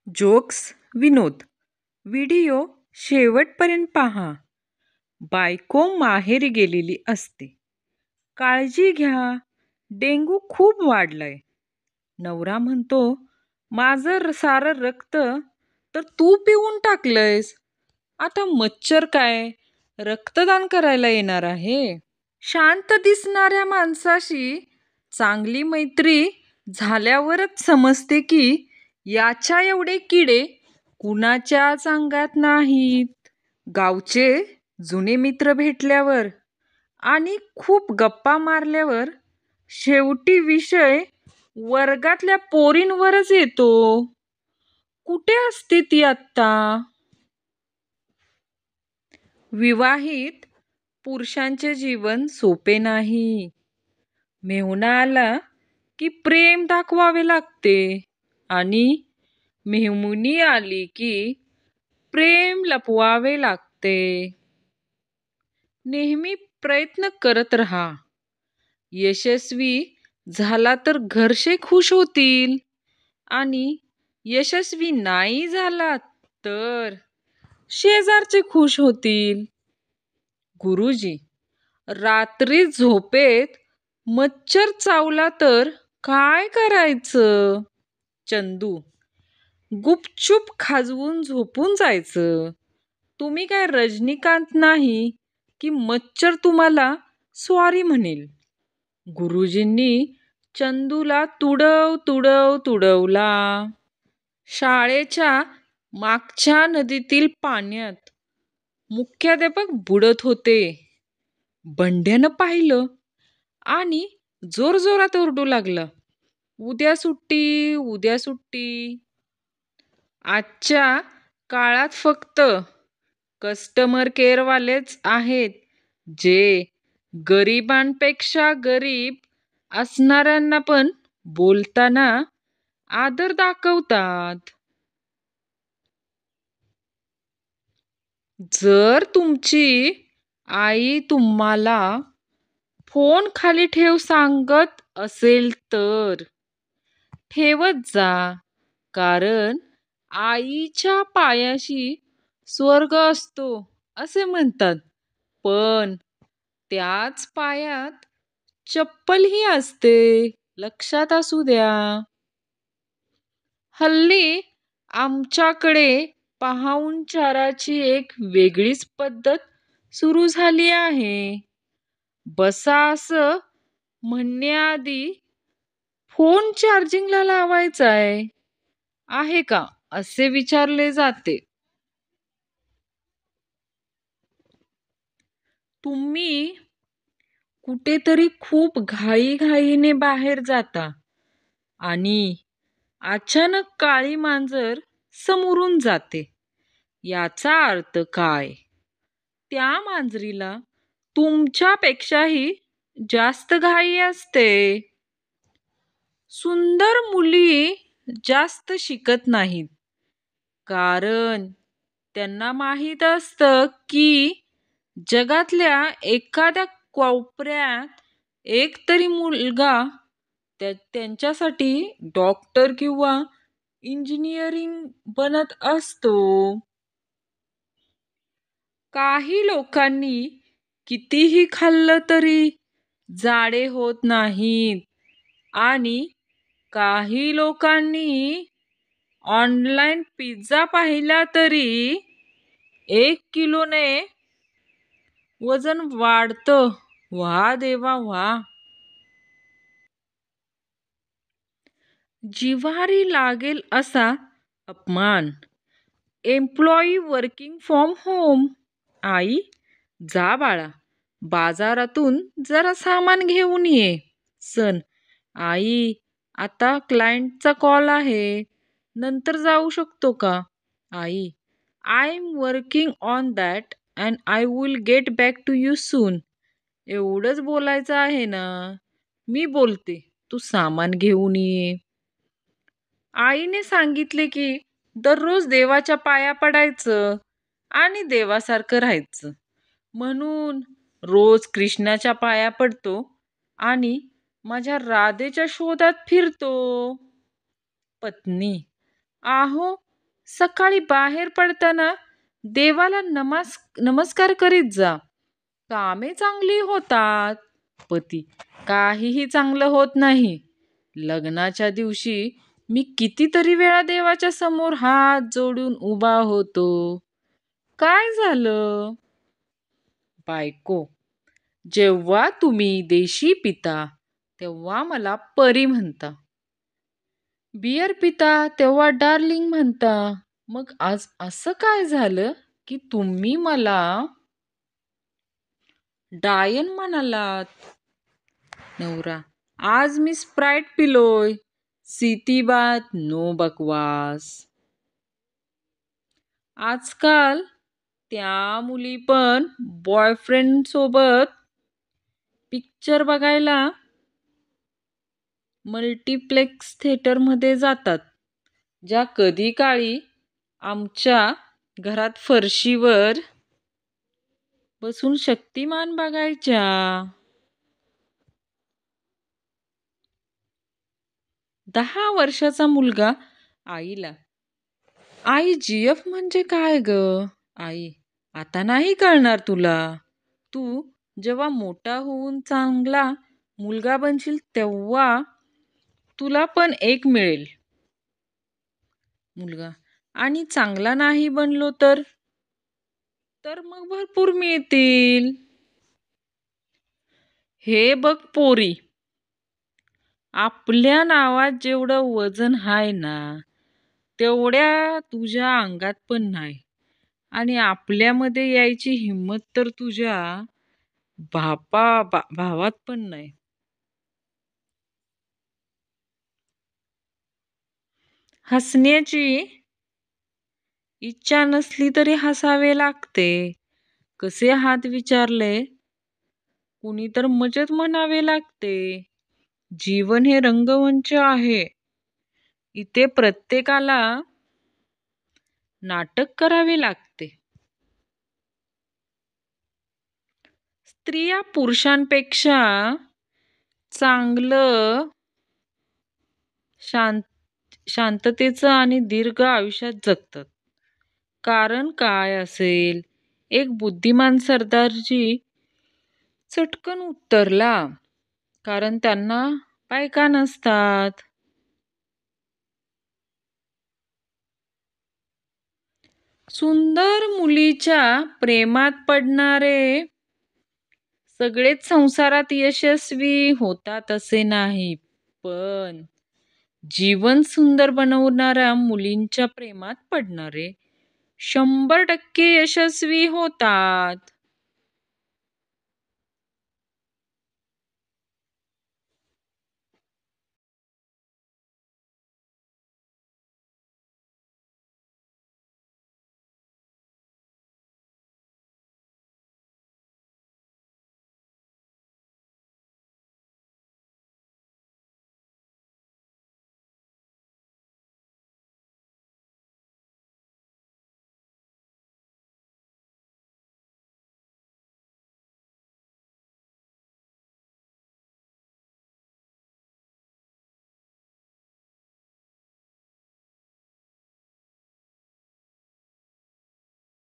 Jokes, विनोद. Video शेवटपर्यंत पहा. बायको माहेरी गेलेली असते. काळजी घ्या, डेंगू खूप वाढलाय. नवरा म्हणतो, माझं सारं रक्त तर तू पिऊन टाकलंयस. आता मच्छर काय रक्तदान करायला येणार आहे. शांत दिसणाऱ्या माणसाशी चांगली मैत्री झाल्यावरच समजते की याच्या एवढे किडे कुणाच्याच अंगात नाहीत. गावचे जुने मित्र भेटल्यावर आणि खूप गप्पा मारल्यावर शेवटी विषय वर्गातल्या पोरींवरच येतो. कुठे असते ती आत्ता? विवाहित पुरुषांचे जीवन सोपे नाही. मेहुणा आला की प्रेम दाखवावे लागते आणि मेहुणी आली की प्रेम लपवावे लागते. नेहमी प्रयत्न करत राहा. यशस्वी झाला तर घरचे खुश होतील आणि यशस्वी नाही झाला तर शेजारचे खुश होतील. गुरुजी, रात्री झोपेत मच्छर चावला तर काय करायचं? चंदू, गुपचूप खाजवून झोपून जायचं. तुम्ही काय रजनीकांत नाही की मच्छर तुम्हाला सॉरी म्हणेल. गुरुजींनी चंदूला तुडवला. शाळेच्या मागच्या नदीतील पाण्यात मुख्याध्यापक बुडत होते. बंड्यानं पाहिलं आणि जोरजोरात ओरडू लागला, उद्या सुट्टी, उद्या सुट्टी. आजच्या काळात फक्त कस्टमर केअरवालेच आहेत जे गरिबांपेक्षा गरीब असणाऱ्यांना पण बोलताना आदर दाखवतात. जर तुमची आई तुम्हाला फोन खाली ठेव सांगत असेल तर ठेवत जा, कारण आईच्या पायाशी स्वर्ग असतो असे म्हणतात, पण त्याच पायात चप्पलही असते, लक्षात असू द्या. हल्ली आमच्याकडे पाहुणचाराची एक वेगळीच पद्धत सुरू झाली आहे. बसा असं म्हणण्याआधी फोन चार्जिंगला लावायचा आहे का असे विचारले जाते. तुम्ही कुठेतरी खूप घाईघाईने बाहेर जाता आणि अचानक काळी मांजर समोरून जाते. याचा अर्थ काय? त्या मांजरीला तुमच्यापेक्षाही जास्त घाई असते. सुंदर मुली जास्त शिकत नाहीत, कारण त्यांना माहीत असतं की जगातल्या एखाद्या कोपऱ्यात एक तरी मुलगा त्यांच्यासाठी डॉक्टर किंवा इंजिनिअरिंग बनत असतो. काही लोकांनी कितीही खाल्लं तरी जाडे होत नाहीत आणि काही लोकांनी ऑनलाईन पिझ्झा पाहिला तरी 1 किलोने वजन वाढतं. वा देवा वा. जिव्हारी लागेल असा अपमान. Employee working from home. आई, जा बाळा, बाजारातून जरा सामान घेऊन ये. सन, आई, आता क्लायंटचा कॉल आहे, नंतर जाऊ शकतो का? आई, I am working on that and I will get back to you soon. एवढंच बोलायचं आहे ना? मी बोलते, तू सामान घेऊन ये. आईने सांगितले की दररोज देवाच्या पाया पडायचं आणि देवासारखं राहायचं, म्हणून रोज कृष्णाच्या पाया पडतो आणि माझ्या राधेच्या शोधात फिरतो. पत्नी, आहो सकाळी बाहेर पडताना देवाला नमस्कार करीत जा. कामे चांगली होतात. पती: काहीही चांगलं होत नाही. लग्नाच्या दिवशी मी कितीतरी वेळा देवाच्या समोर हात जोडून उभा होतो. काय झालं? बायको: जेव्हा तुम्ही देशी पिता तेव्हा मला परी म्हणता. बियर पिता तेव्हा डार्लिंग म्हणता. मग आज असं काय झालं की तुम्ही मला डायन म्हणालात? नवरा: आज मी स्प्राईट पिलोय. सीधी बात, नो बकवास. आजकाल त्या मुली पण बॉयफ्रेंड सोबत पिक्चर बघायला मल्टिप्लेक्स थिएटरमध्ये जातात, ज्या कधी काळी आमच्या घरात फरशीवर बसून शक्तिमान बघायच्या. 10 वर्षाचा मुलगा आईला: आई, जीएफ म्हणजे काय ग? आई: आता नाही कळणार तुला. तू जेव्हा मोठा होऊन चांगला मुलगा बनशील तेव्हा तुला पण एक मिळेल. मुलगा: आणि चांगला नाही बनलो तर? तर मग भरपूर मिळतील. हे बघ पोरी, आपल्या नावात जेवढं वजन हाय ना तेवढ्या तुझ्या अंगात पण नाही. आणि आपल्यामध्ये यायची हिंमत तर तुझ्या भावात पण नाही. हसण्याची इच्छा नसली तरी हसावे लागते. कसे हात विचारले कुणी तर मजेत म्हणावे लागते. जीवन हे रंगमंच आहे. इथे प्रत्येकाला नाटक करावे लागते. स्त्रिया पुरुषांपेक्षा चांगलं शांततेचं आणि दीर्घ आयुष्यात जगतात. कारण काय असेल? एक बुद्धिमान सरदारजी चटकन उत्तरला, कारण त्यांना बायका नसतात. सुंदर मुलीच्या प्रेमात पडणारे सगळेच संसारात यशस्वी होतात असे नाही, पण जीवन सुंदर बनवणाऱ्या मुलींच्या प्रेमात पडणारे 100% यशस्वी होतात.